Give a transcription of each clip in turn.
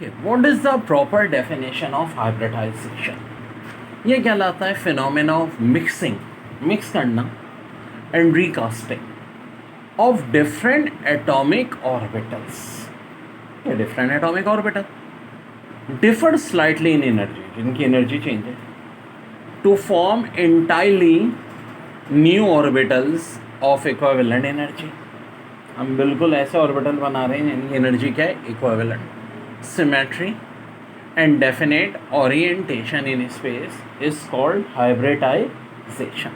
What is the proper definition of hybridization? ये कहलाता है फिनोमेना ऑफ मिक्सिंग, मिक्स करना and recasting of different atomic orbitals. ये different atomic orbital differ slightly in energy, जिनकी energy change है, to form entirely new orbitals of equivalent energy. हम बिल्कुल ऐसे ऑर्बिटल बना रहे हैं जिनकी एनर्जी क्या है, equivalent. Symmetry and definite orientation in space is called hybridization.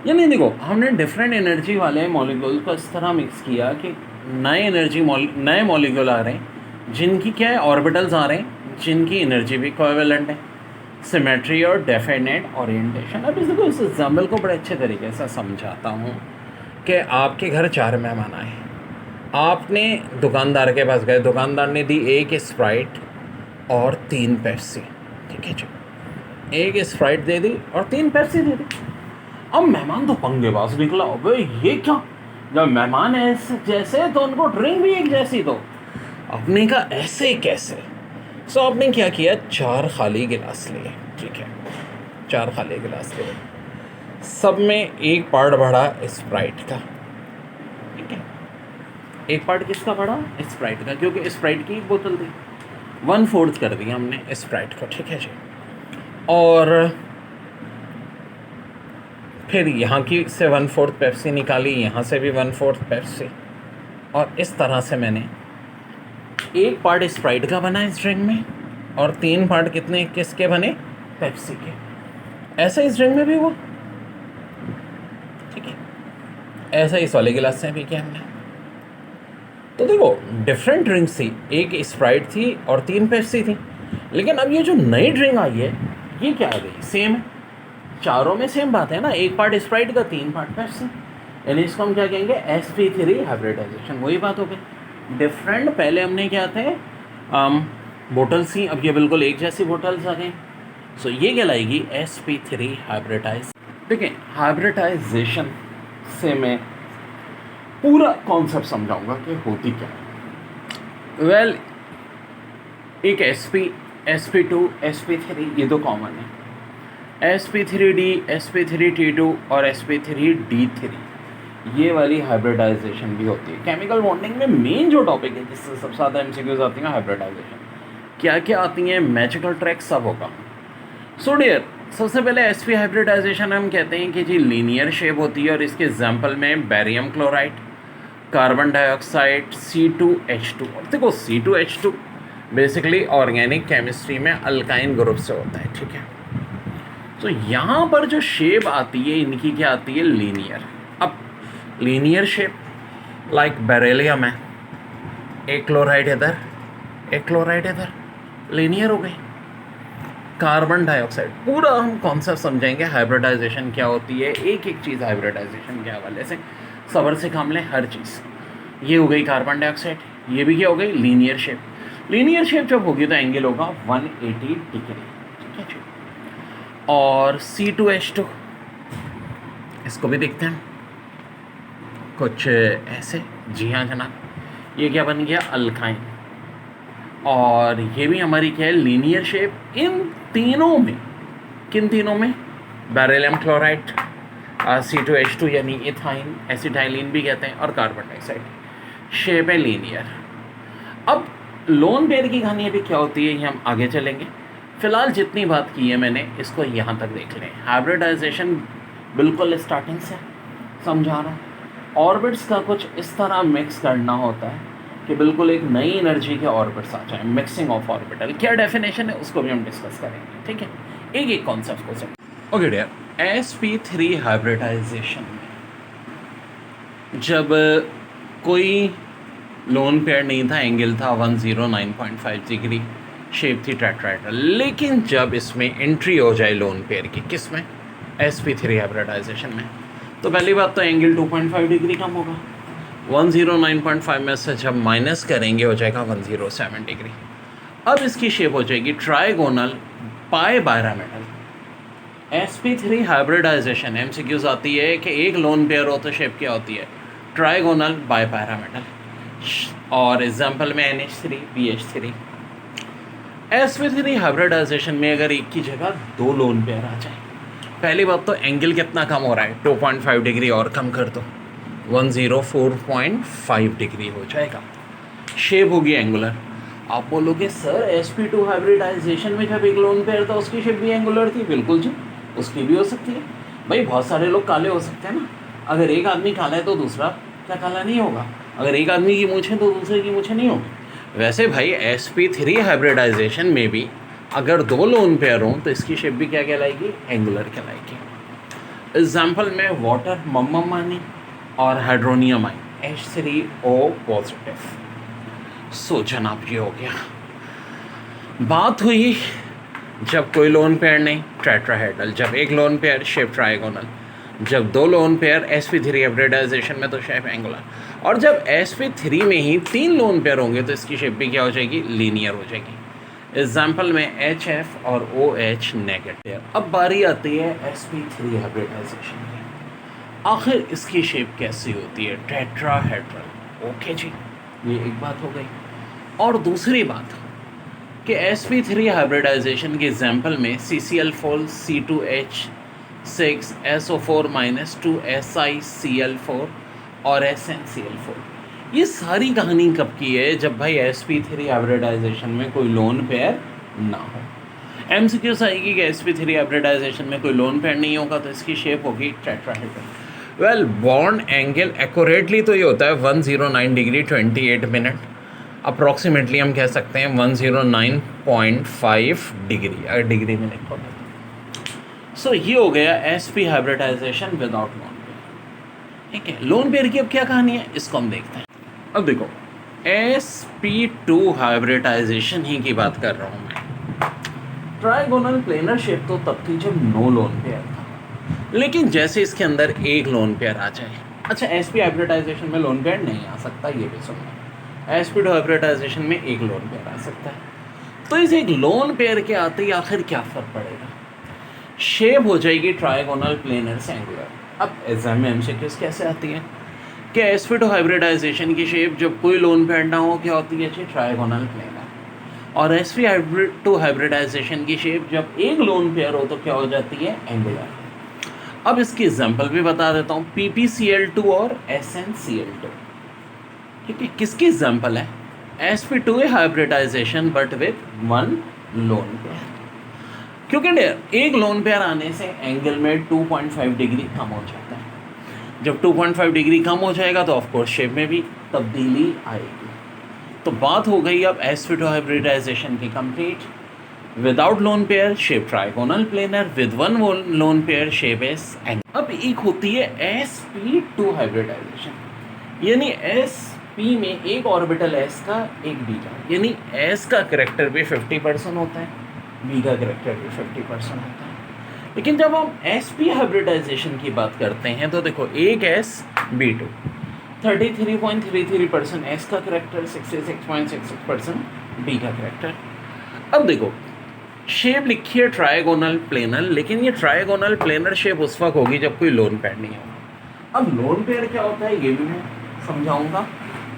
यानी देखो, हमने डिफरेंट एनर्जी वाले मॉलिक्यूल को इस तरह मिक्स किया कि नए मॉलिक्यूल आ रहे हैं जिनकी क्या है, ऑर्बिटल्स आ रहे हैं जिनकी एनर्जी भी इक्विवेलेंट है. सिमेट्री और डेफिनेट ओरिएंटेशन. अब देखो, इस एग्जाम्पल को बड़े अच्छे तरीके से समझाता हूँ कि आपके घर 4 मेहमान आए, आपने दुकानदार के पास गए, दुकानदार ने दी 1 स्प्राइट और 3 पेप्सी. ठीक है जी, 1 स्प्राइट दे दी और 3 पेप्सी दे दी. अब मेहमान तो पंगेबाज निकला, अबे ये क्या, जब मेहमान ऐसे जैसे तो उनको ड्रिंक भी एक जैसी दो. आपने कहा ऐसे कैसे? सो आपने क्या किया, 4 खाली गिलास लिए. ठीक है, 4 खाली गिलास लिए, सब में एक पार्ट भरा स्प्राइट का. ठीक है, एक पार्ट किसका पड़ा, स्प्राइट का, क्योंकि स्प्राइट की एक बोतल थी. 1/4 कर दिया हमने स्प्राइट को. ठीक है जी, और फिर यहाँ की से 1/4 पेप्सी निकाली, यहाँ से भी 1/4 पेप्सी, और इस तरह से मैंने एक पार्ट स्प्राइट का बना इस ड्रिंक में और 3 पार्ट कितने किसके बने, पेप्सी के. ऐसा इस ड्रिंक में भी हुआ. ठीक है, ऐसा इस वाले गिलास से भी किया हमने. तो देखो, डिफरेंट ड्रिंक्स थी, एक स्प्राइट थी और 3 पेप्सी थी. लेकिन अब ये जो नई ड्रिंक आई है, ये क्या आ गई, सेम है. चारों में सेम बात है ना, एक पार्ट स्प्राइट का, 3 पार्ट पेप्सी. यानी इसको हम क्या कहेंगे, sp3 हाइब्रिडाइजेशन. वही बात हो गई. डिफरेंट, पहले हमने क्या थे, बोटल्स थी, अब ये बिल्कुल एक जैसी बोटल्स आ गई. सो ये कहलाएगी sp3 हाइब्रिडाइज. देखिए, हाइब्रिडाइजेशन से मैं पूरा कॉन्सेप्ट समझाऊंगा कि होती क्या है. वेल, एक sp2, sp3 ये तो कॉमन है. sp3d, sp3t2 और sp3d3 ये वाली हाइब्रिडाइजेशन भी होती है. केमिकल बॉन्डिंग में मेन जो टॉपिक है जिससे सबसे ज़्यादा एमसीक्यूज आती हैं, हाइब्रिडाइजेशन. क्या क्या आती हैं, मैजिकल ट्रैक सब होगा. सो डियर, सबसे पहले sp हाइब्रिडाइजेशन हम कहते हैं कि जी लीनियर शेप होती है, और इसके एग्जाम्पल में barium chloride, carbon dioxide, C2H2. और देखो, C2H2 बेसिकली ऑर्गेनिक केमिस्ट्री में अल्काइन ग्रुप से होता है. ठीक है, तो यहाँ पर जो शेप आती है इनकी क्या आती है, लीनियर. अब लीनियर शेप लाइक बेरिलियम है, एक क्लोराइड इधर, एक क्लोराइड इधर, लीनियर हो गई. कार्बन डाइऑक्साइड, पूरा हम कॉन्सेप्ट समझेंगे हाइब्रिडाइजेशन क्या होती है, एक एक चीज़ हाइब्रिडाइजेशन के हवाले से सबर से काम लें हर चीज़. ये हो गई कार्बन डाइऑक्साइड, ये भी क्या हो गई, लीनियर शेप. लीनियर शेप जब होगी तो एंगल होगा 180 डिग्री. ठीक है जी. और C2H2, इसको भी देखते हैं कुछ ऐसे. जी हाँ जनाब, ये क्या बन गया, अल्काइन. और ये भी हमारी क्या है, लीनियर शेप. इन तीनों में, किन तीनों में, बेरिलियम क्लोराइड, C2H2 यानी इथाइन, एसिटाइलिन भी कहते हैं, और कार्बन डाइऑक्साइड, शेप है लीनियर. अब लोन पेयर की कहानी अभी क्या होती है ये हम आगे चलेंगे. फिलहाल जितनी बात की है मैंने, इसको यहाँ तक देख लें. हाइब्रिडाइजेशन बिल्कुल स्टार्टिंग से समझा रहा हूँ. ऑर्बिट्स का कुछ इस तरह मिक्स करना होता है कि बिल्कुल एक नई एनर्जी के ऑर्बिट्स आ जाए. मिक्सिंग ऑफ ऑर्बिटल क्या डेफिनेशन है उसको भी हम डिस्कस करेंगे. ठीक है, एक एक कॉन्सेप्ट को समझ. ओके डियर, sp3 हाइब्रिडाइजेशन में जब कोई लोन पेयर नहीं था, एंगल था 109.5 डिग्री, शेप थी टेट्राहेड्रल. लेकिन जब इसमें एंट्री हो जाए लोन पेयर की, किस में, sp3 हाइब्रिडाइजेशन में, तो पहली बात तो एंगल 2.5 डिग्री कम होगा. 109.5 में से जब माइनस करेंगे हो जाएगा 107 डिग्री. अब इसकी शेप हो जाएगी ट्राइगोनल पाई बायरामिडल. sp3 हाइब्रिडाइजेशन एमसीक्यूज आती है कि एक लोन पेयर हो तो शेप क्या होती है, ट्राइगोनल बाई पैरामिडल. और एग्जाम्पल में NH3 BH3. sp3 हाइब्रिडाइजेशन में अगर एक की जगह दो लोन पेयर आ जाए, पहली बात तो एंगल कितना कम हो रहा है, 2.5 डिग्री और कम कर दो, 104.5 डिग्री हो जाएगा। शेप होगी एंगुलर। आप बोलोगे सर sp2 हाइब्रिडाइजेशन में जब एक लोन पेयर था उसकी शेप भी एंगुलर थी। बिल्कुल जी, उसकी भी हो सकती है भाई। बहुत सारे लोग काले हो सकते हैं ना। अगर एक आदमी काला है तो दूसरा क्या काला नहीं होगा? अगर एक आदमी की मूंछ है तो दूसरे की मूंछ नहीं होगी। वैसे भाई sp3 हाइब्रिडाइजेशन में भी अगर दो लोन पेयर हों तो इसकी शेप भी क्या कहलाएगी? एंगुलर कहलाएगी। एग्जाम्पल में वाटर मम्मानी और हाइड्रोनियम आयन H3O पॉजिटिव। सो जनाब ये हो गया। बात हुई जब कोई लोन पेयर नहीं, टेट्राहेड्रल। जब एक लोन पेयर, शेप ट्राइगोनल। जब दो लोन पेयर, sp3 हाइब्रिडाइजेशन में तो शेप एंगुलर। और जब sp3 में ही तीन लोन पेयर होंगे तो इसकी शेप भी क्या हो जाएगी? लीनियर हो जाएगी। एग्जाम्पल में HF और OH नेगेटिव। अब बारी आती है sp3 हाइब्रिडाइजेशन की। आखिर इसकी शेप कैसी होती है? टेट्राहेड्रल। ओके जी, ये एक बात हो गई। और दूसरी बात कि sp3 हाइब्रिडाइजेशन के एग्जाम्पल में CCl4 C2H6 SO4 -2 SiCl4 और SnCl4। ये सारी कहानी कब की है? जब भाई sp3 हाइब्रिडाइजेशन में कोई लोन पेयर ना हो। MCQs आएगी कि sp3 हाइब्रिडाइजेशन में कोई लोन पेयर नहीं होगा तो इसकी शेप होगी tetrahedral. Well, bond angle accurately तो ये होता है 109 डिग्री 28 मिनट। अप्रॉक्सीमेटली हम कह सकते हैं 109.5 डिग्री, अगर डिग्री में लिखो तो। सो ये हो गया sp hybridization without lone pair. ठीक है, लोन पेयर की अब क्या कहानी है इसको हम देखते हैं। अब देखो, sp2 हाइब्रिडाइजेशन ही की बात कर रहा हूँ मैं। ट्राइगोनल प्लेनर शेप तो तब थी जब नो लोन पेयर था, लेकिन जैसे इसके अंदर एक लोन पेयर आ जाए। अच्छा, sp हाइब्रिडाइजेशन में लोन पेयर नहीं आ सकता, ये भी सुनना। sp2 हाइब्रिडाइजेशन में एक लोन पेयर आ सकता है। तो इस एक लोन पेयर के आते ही आखिर क्या फर्क पड़ेगा? शेप हो जाएगी ट्राइगोनल प्लेनर से एंगुलर। अब एग्जाम में MCQs कैसे आती है कि sp2 हाइब्रिडाइजेशन की शेप जब कोई लोन पेयर ना हो क्या होती है? Trigonal planar. और sp2 हाइब्रिडाइजेशन की शेप जब एक लोन पेयर हो तो क्या हो जाती है? एंगुलर। अब इसकी एग्जाम्पल भी बता देता हूँ, ppCl2 और SnCl2। ठीक है, किसकी एग्जाम्पल है? sp2 hybridization but with one lone pair. क्योंकि एक लोन पेयर आने से एंगल में 2.5 डिग्री कम हो जाता है। जब 2.5 डिग्री कम हो जाएगा तो ऑफकोर्स शेप में भी तब्दीली आएगी। तो बात हो गई अब sp2 हाइब्रिडाइजेशन की complete. Without lone pair shape trigonal planar, with one lone pair shape is angle. अब एक होती है sp2 हाइब्रिडाइजेशन, यानी sp में एक ऑर्बिटल s का एक b का, यानी s का करेक्टर भी 50% होता है, b का करेक्टर भी 50% होता है। लेकिन जब हम sp हाइब्रिडाइजेशन की बात करते हैं तो देखो, एक s b2 33.33% s का करेक्टर, 66.66% b का करेक्टर। अब देखो, शेप लिखी है ट्राइगोनल प्लेनर, लेकिन ये ट्राइगोनल प्लेनर शेप उस वक्त होगी जब कोई लोन पेयर नहीं होगा। अब लोन पेयर क्या होता है ये भी मैं समझाऊंगा।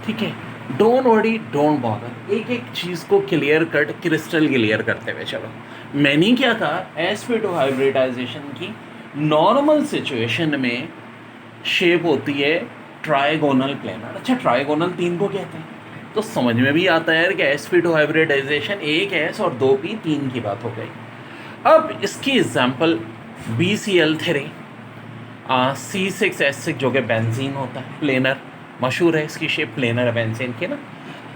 ठीक है, डोंट वरी, डोंट बॉदर, एक एक चीज़ को क्लियर कट, क्रिस्टल क्लियर करते हुए चलो। मैंने क्या कहा, sp2 हाइब्रिडाइजेशन की नॉर्मल सिचुएशन में शेप होती है ट्राइगोनल प्लेनर। अच्छा, ट्राइगोनल तीन को कहते हैं तो समझ में भी आता है कि sp2 हाइब्रिडाइजेशन एक s और दो p, तीन की बात हो गई। अब इसकी एग्जाम्पल BCl3 C6H6 जो कि बेंजीन होता है, प्लेनर मशहूर है, इसकी शेप प्लेनर है बेंजीन की ना,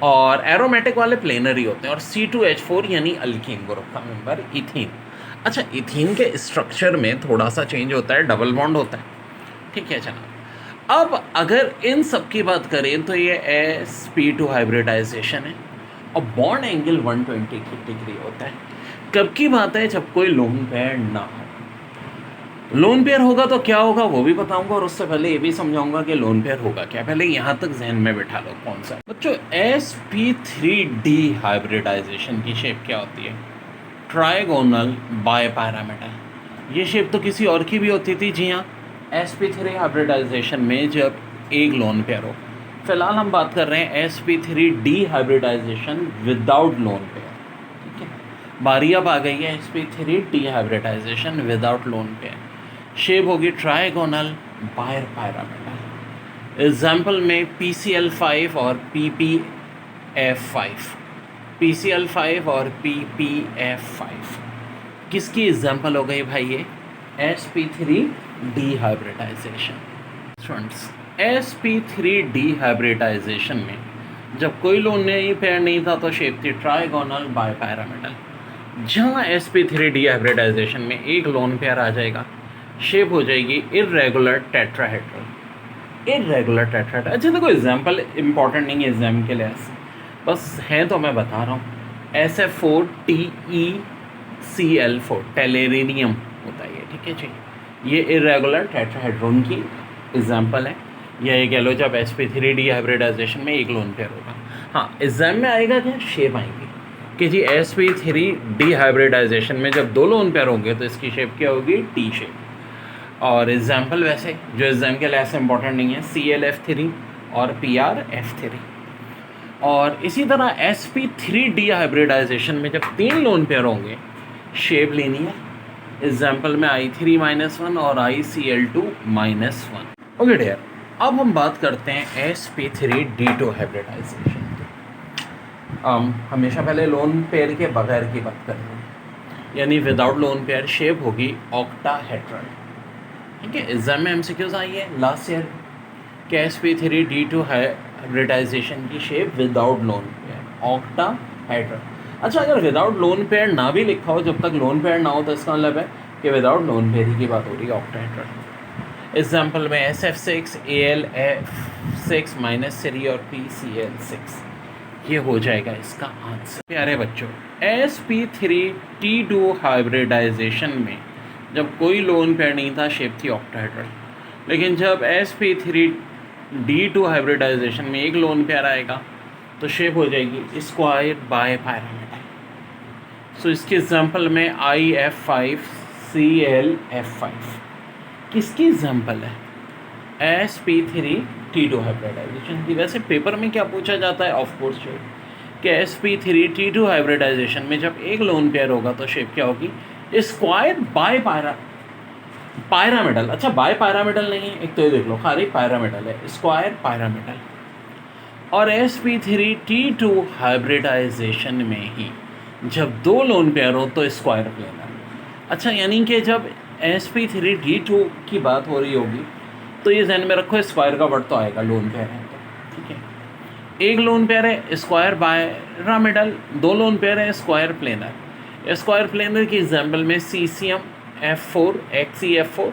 और एरोमेटिक वाले प्लेनर ही होते हैं। और C2H4 यानी अल्कीन ग्रुप का मेंबर इथीन। अच्छा, इथीन के स्ट्रक्चर में थोड़ा सा चेंज होता है, डबल बॉन्ड होता है। ठीक है जनाब। अब अगर इन सब की बात करें तो ये sp2 हाइब्रिडाइजेशन है और बॉन्ड एंगल 120 डिग्री होता है। कब की बात है? जब कोई लोन पेयर ना हो। लोन पेयर होगा तो क्या होगा वो भी बताऊंगा, और उससे पहले ये भी समझाऊंगा कि लोन पेयर होगा क्या। पहले यहाँ तक जहन में बिठा लो कौन सा। बच्चों, sp3d हाइब्रिडाइजेशन की शेप क्या होती है? ट्राइगोनल बायपैरामीटर। ये शेप तो किसी और की भी होती थी, जी हाँ, sp3 हाइब्रिडाइजेशन में जब एक लोन पेयर हो। फिलहाल हम बात कर रहे हैं sp3d hybridisation without lone pair. ठीक है, बारी अब आ गई है sp3 dehybridization without lone pair. Shape होगी ट्राइगोनल बायर पैरामीटर। एग्जाम्पल में PCl5 और PPF5, PCl5 और PPF5 किसकी एग्जाम्पल हो गई भाई? ये sp3 डिहाइब्रिडाइजेशन। स्टूडेंट्स, sp3 डिहाइब्रिडाइजेशन में जब कोई लोन पेयर नहीं था तो शेप थी ट्राइगोनल बायपैरामिडल। जहाँ sp3 डिहाइब्रिडाइजेशन में एक लोन पेयर आ जाएगा, शेप हो जाएगी इर्रेगुलर टेट्राहेड्रल। Irregular tetrahedral. अच्छा देखो, एग्जाम्पल इंपॉर्टेंट नहीं है एग्जाम के लिए, बस है तो मैं बता रहा हूँ। SF4TeCl4 टेलेरिनियम होता है ये, ठीक है जी। ये इर्रेगुलर टेट्राहेड्रॉन की एग्जाम्पल है। या ये कह लो जब sp3 डिहाइब्रिडाइजेशन में एक लोन पेयर होगा। हाँ, एग्जाम में आएगा क्या? शेप आएंगी कि जी sp3 डिहाइब्रिडाइजेशन में जब दो लोन पेयर होंगे तो इसकी शेप क्या होगी? T shape. और एग्जाम्पल वैसे जो एग्जाम के लिए ऐसे इंपॉर्टेंट नहीं है, ClF3 और PrF3। और इसी तरह sp3 डिहाइब्रिडाइजेशन में जब तीन लोन पेयर होंगे, शेप लेनी है। एग्जाम्पल में I3-1 और ICl2-1। ओके डियर, अब हम बात करते हैं sp3 D2 हाइब्रिडाइजेशन की। हमेशा पहले लोन पेयर के बगैर की बात करते हैं, यानी विदाउट लोन पेयर। शेप होगी ऑक्टाहेड्रल, ठीक है। एग्जाम में MCQs आई है लास्ट ईयर कि sp3 D2 हाइब्रिडाइजेशन की shape without lone pair octahedral. अच्छा, अगर विदाउट लोन पेयर ना भी लिखा हो, जब तक लोन पेयर ना हो तो इसका मतलब है कि विदाउट लोन पेयर ही की बात हो रही है, ऑक्टाहेड्रल। एग्जाम्पल में SF6 AlF6-3 और PCl6, ये हो जाएगा इसका आंसर। प्यारे बच्चों, sp3 T2 हाइब्रिडाइजेशन में जब कोई लोन पेयर नहीं था, शेप थी ऑक्टाहेड्रल। लेकिन जब sp3 D2 हाइब्रिडाइजेशन में एक लोन पेयर आएगा तो शेप हो जाएगी स्क्वायर बाय पैरामीटर। सो इसके एग्जांपल में IF5ClF5 किसकी एग्जांपल है? sp3 T2 हाइब्रिडाइजेशन की। वैसे पेपर में क्या पूछा जाता है? ऑफ कोर्स शेप, कि sp3 T2 हाइब्रिडाइजेशन में जब एक लोन पेयर होगा तो शेप क्या होगी? Square by pyramidal. अच्छा, बाय पैरामिडल नहीं है, एक तो ये देख लो, खाली पैरामिडल है, स्क्वायर पैरामिडल। और sp3 T2 हाइब्रिडाइजेशन में ही जब दो लोन पेयर हो तो स्क्वायर प्लेनर। अच्छा, यानी कि जब sp3 D2 की बात हो रही होगी तो ये ध्यान में रखो, स्क्वायर का वर्ड तो आएगा, लोन पेयर है तो, ठीक है। एक लोन पेयर है स्क्वायर पैरामिडल, दो लोन पेयर है स्क्वायर प्लेनर। स्क्वायर प्लेनर की एग्जाम्पल में CCm-F4 XeF4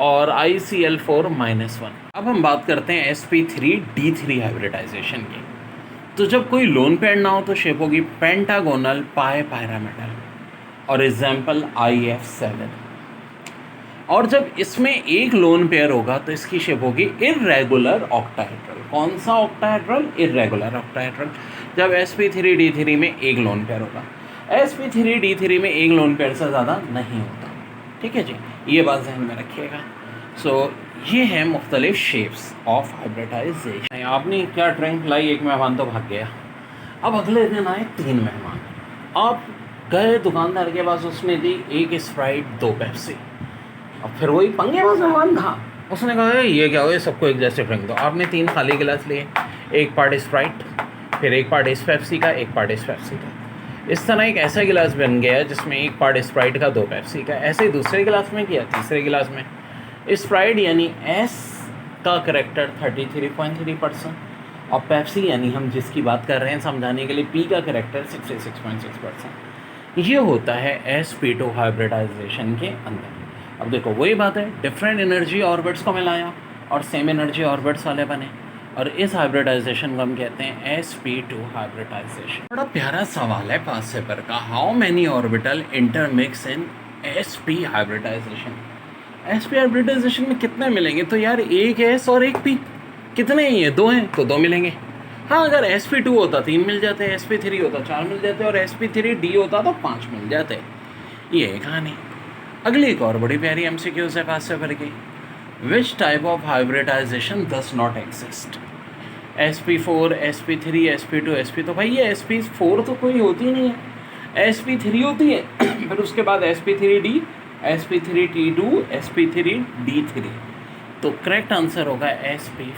और ICl4-1। अब हम बात करते हैं sp3 D3 हाइब्रिडाइजेशन की। तो जब कोई लोन पेयर ना हो तो शेप होगी पेंटागोनल पाई पैरामिडल और एग्जाम्पल IF7। और जब इसमें एक लोन पेयर होगा तो इसकी शेप होगी इर्रेगुलर ऑक्टाहेड्रल। कौन सा ऑक्टाहेड्रल? Irregular octahedral. जब sp3 D3 में एक लोन पेयर होगा, sp3 D3 में एक लोन पेयर से ज़्यादा नहीं होता, ठीक है जी, ये बात ध्यान में रखिएगा। सो ये है मुख्तलिफ शेप्स ऑफ हाइब्रिडाइजेशन। आपने क्या ड्रिंक लाई? एक मेहमान तो भाग गया। अब अगले दिन आए तीन मेहमान। आप गए दुकानदार के पास, उसने दी एक स्प्राइट, दो पेप्सी। अब फिर वही पंगेबाज मेहमान था, उसने कहा ये क्या हो, ये सबको एक जैसे ड्रिंक दो। आपने तीन खाली गिलास लिए, एक पार्ट स्प्राइट, फिर एक पार्ट इस पेप्सी का, एक पार्ट इस पेप्सी का। इस तरह एक ऐसा गिलास बन गया जिसमें एक पार्ट स्प्राइट का, दो पेप्सी का। ऐसे ही दूसरे गिलास में किया, तीसरे गिलास में स्प्राइट यानी S का करेक्टर 33.3% और पेप्सी यानी हम जिसकी बात कर रहे हैं समझाने के लिए P का करेक्टर 66.6%। ये होता है sp2 हाइब्रिडाइजेशन के अंदर। अब देखो वही बात है, डिफरेंट एनर्जी ऑर्बिट्स को मिलाया और सेम एनर्जी ऑर्बिट्स वाले बने, और इस हाइब्रिडाइजेशन को हम कहते हैं sp2 हाइब्रिडाइजेशन। बड़ा प्यारा सवाल है पास पेपर का, how many orbital intermix in sp hybridization. sp hybridization में कितने मिलेंगे? तो यार एक S और एक P, कितने ही है? दो हैं तो दो मिलेंगे। हाँ, अगर sp2 होता 3 मिल जाते, sp3 होता 4 मिल जाते और sp3d होता तो 5 मिल जाते। ये है कहानी। अगली एक और बड़ी प्यारी MCQ है पास पेपर की, which type of hybridization does not exist? sp4, sp3, sp2, sp, तो भाई ये sp4 तो कोई होती नहीं है। sp3 होती है फिर उसके बाद sp3d, sp3t2, sp3d3। तो करेक्ट आंसर होगा sp।